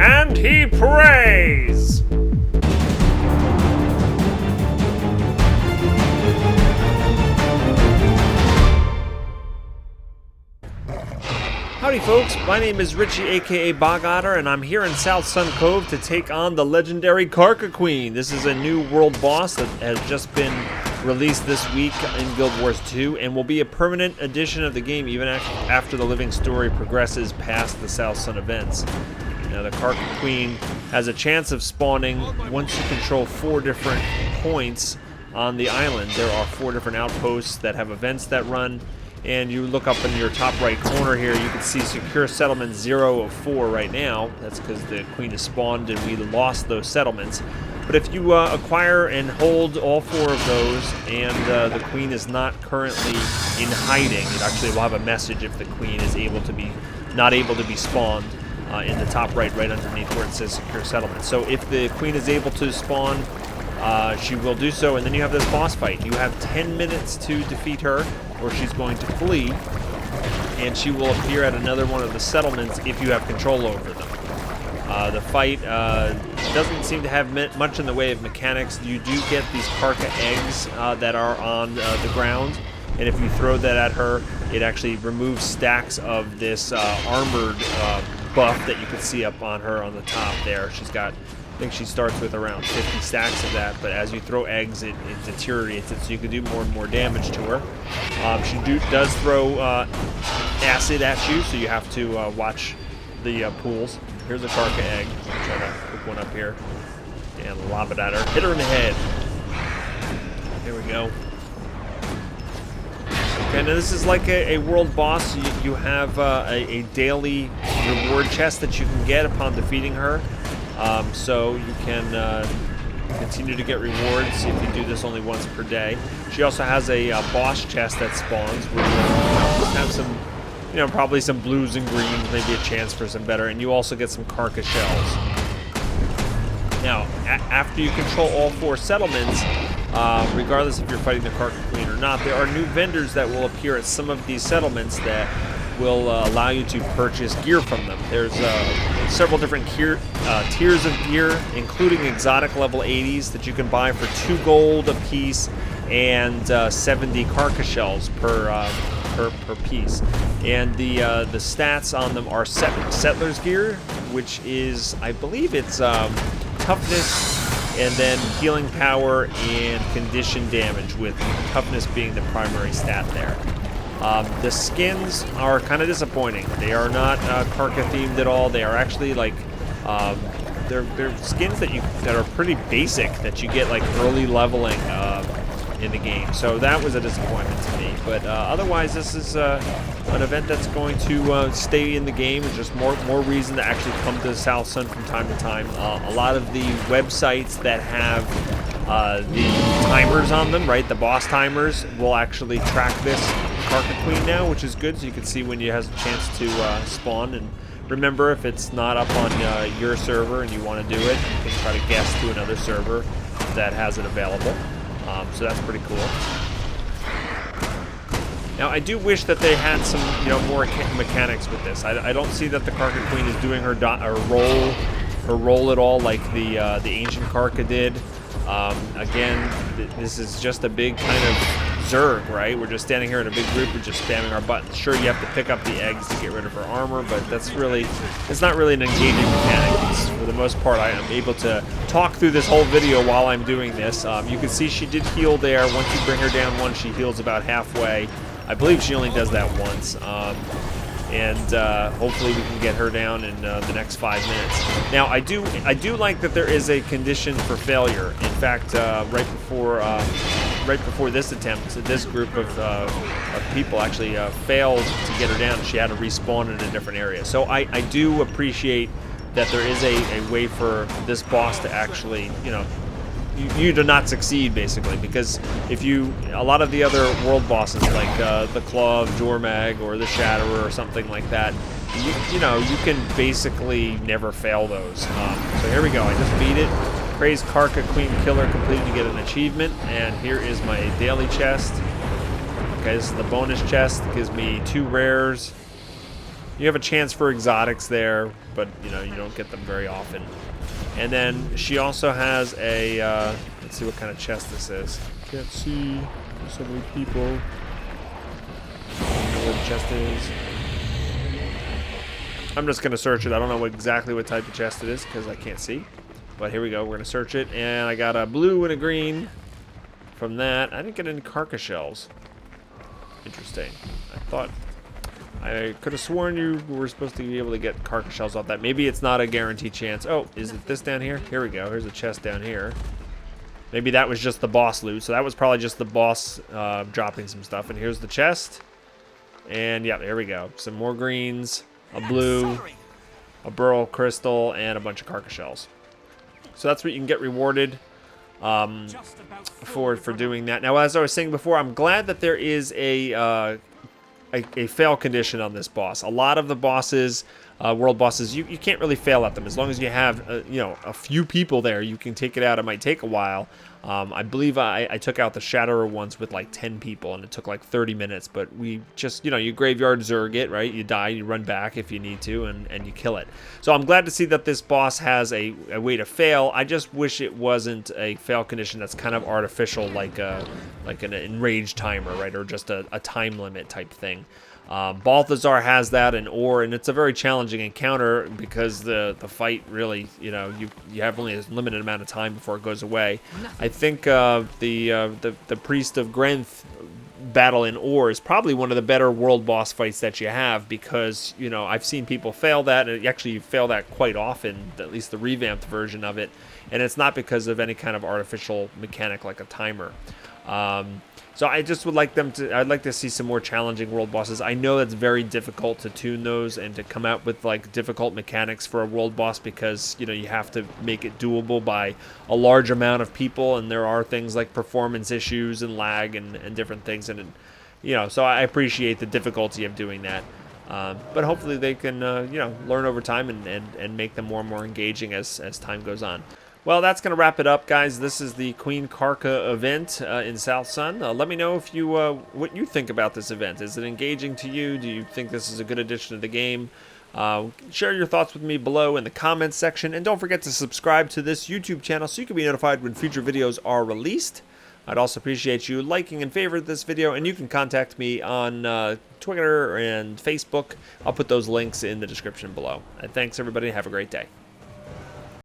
and he prays. Howdy folks, my name is Richie aka Otter, and I'm here in Southsun Cove to take on the Legendary Karka Queen. This is a new world boss that has just been released this week in Guild Wars 2 and will be a permanent addition of the game even after the living story progresses past the Southsun events. Now the Karka Queen has a chance of spawning once you control 4 different points on the island. There are 4 different outposts that have events that run. And you look up in your top right corner here, you can see Secure Settlement 0 of 4 right now. That's because the Queen has spawned and we lost those settlements. But if you acquire and hold all 4 of those, and the Queen is not currently in hiding, it actually will have a message if the Queen is not able to be spawned in the top right underneath where it says Secure Settlement. So if the Queen is able to spawn, she will do so, and then you have this boss fight. You have 10 minutes to defeat her, or she's going to flee, and she will appear at another one of the settlements if you have control over them. The fight doesn't seem to have much in the way of mechanics. You do get these Karka eggs that are on the ground, and if you throw that at her, it actually removes stacks of this armored buff that you can see up on her on the top there. She's got, I think she starts with around 50 stacks of that, but as you throw eggs, it deteriorates it, so you can do more and more damage to her. She does throw acid at you, so you have to watch the pools. Here's a Karka egg. I'll try to pick one up here and lob it at her. Hit her in the head. There we go. Okay, now this is like a world boss. You have a daily reward chest that you can get upon defeating her. So you can continue to get rewards if you do this only once per day. She also has a boss chest that spawns where you have some, probably some blues and greens, maybe a chance for some better, and you also get some Karka shells. Now, after you control all 4 settlements, regardless if you're fighting the Karka Queen or not, there are new vendors that will appear at some of these settlements that will allow you to purchase gear from them. There's several different tiers of gear, including exotic level 80s that you can buy for 2 gold a piece and 70 Karka shells per piece. And the stats on them are Settler's gear, which is, I believe it's toughness and then healing power and condition damage, with toughness being the primary stat there. The skins are kind of disappointing. They are not Karka themed at all. They are actually like they're skins that are pretty basic, that you get like early leveling in the game. So that was a disappointment to me. But otherwise, this is an event that's going to stay in the game. It's just more reason to actually come to Southsun from time to time. A lot of the websites that have the timers on them, right? The boss timers will actually track this Karka Queen now, which is good, so you can see when you have a chance to spawn. And remember, if it's not up on your server and you want to do it, you can try to guess to another server that has it available. So that's pretty cool. Now, I do wish that they had some, more mechanics with this. I don't see that the Karka Queen is doing her role at all like the ancient Karka did. Again, this is just a big kind of Zerg, right? We're just standing here in a big group, we're just spamming our buttons. Sure, you have to pick up the eggs to get rid of her armor, but it's not really an engaging mechanic. For the most part, I am able to talk through this whole video while I'm doing this. You can see she did heal there. Once you bring her down one, she heals about halfway. I believe she only does that once. Hopefully we can get her down in the next 5 minutes. Now, I do like that there is a condition for failure. In fact, right before this attempt, this group of people actually failed to get her down. She had to respawn in a different area. So I do appreciate that there is a way for this boss to actually, you do not succeed, basically, because a lot of the other world bosses like the Claw of Jormag or the Shatterer or something like that, you can basically never fail those. So here we go. I just beat it. Praise Karka Queen Killer completed to get an achievement, and here is my daily chest. Okay, this is the bonus chest. It gives me 2 rares You have a chance for exotics there, but you know, you don't get them very often. And then she also has a, let's see what kind of chest this is. Can't see. There's so many people. I don't know where the chest is. I'm just going to search it. I don't know exactly what type of chest it is because I can't see. But here we go. We're going to search it. And I got a blue and a green from that. I didn't get any Karka shells. Interesting. I could have sworn you were supposed to be able to get Karka shells off that. Maybe it's not a guaranteed chance. Oh, is it this down here? Here we go. Here's a chest down here. Maybe that was just the boss loot. So that was probably just the boss dropping some stuff. And here's the chest. And yeah, there we go. Some more greens, a blue, a burl crystal, and a bunch of Karka shells. So that's what you can get rewarded for doing that. Now, as I was saying before, I'm glad that there is a fail condition on this boss. A lot of the bosses, world bosses, you can't really fail at them. As long as you have, you know, a few people there, you can take it out. It might take a while. I believe I took out the Shatterer once with like 10 people, and it took like 30 minutes. But we just, you know, you graveyard Zerg it, right? You die, you run back if you need to, and you kill it. So I'm glad to see that this boss has a way to fail. I just wish it wasn't a fail condition that's kind of artificial, like an enraged timer, right? Or just a time limit type thing. Balthazar has that in Ore, and it's a very challenging encounter because the fight really, you know, you have only a limited amount of time before it goes away. I think the Priest of Grenth battle in Ore is probably one of the better world boss fights that you have because, you know, I've seen people fail that, and actually you fail that quite often, at least the revamped version of it, and it's not because of any kind of artificial mechanic like a timer. So I just would like them to, I'd like to see some more challenging world bosses. I know it's very difficult to tune those and to come out with like difficult mechanics for a world boss because, you know, you have to make it doable by a large amount of people, and there are things like performance issues and lag and different things, and you know, so I appreciate the difficulty of doing that. But hopefully they can, you know, learn over time and make them more and more engaging as time goes on. Well, that's going to wrap it up, guys. This is the Queen Karka event in Southsun. Let me know if you what you think about this event. Is it engaging to you? Do you think this is a good addition to the game? Share your thoughts with me below in the comments section. And don't forget to subscribe to this YouTube channel so you can be notified when future videos are released. I'd also appreciate you liking and favoriting this video. And you can contact me on Twitter and Facebook. I'll put those links in the description below. And thanks, everybody. Have a great day.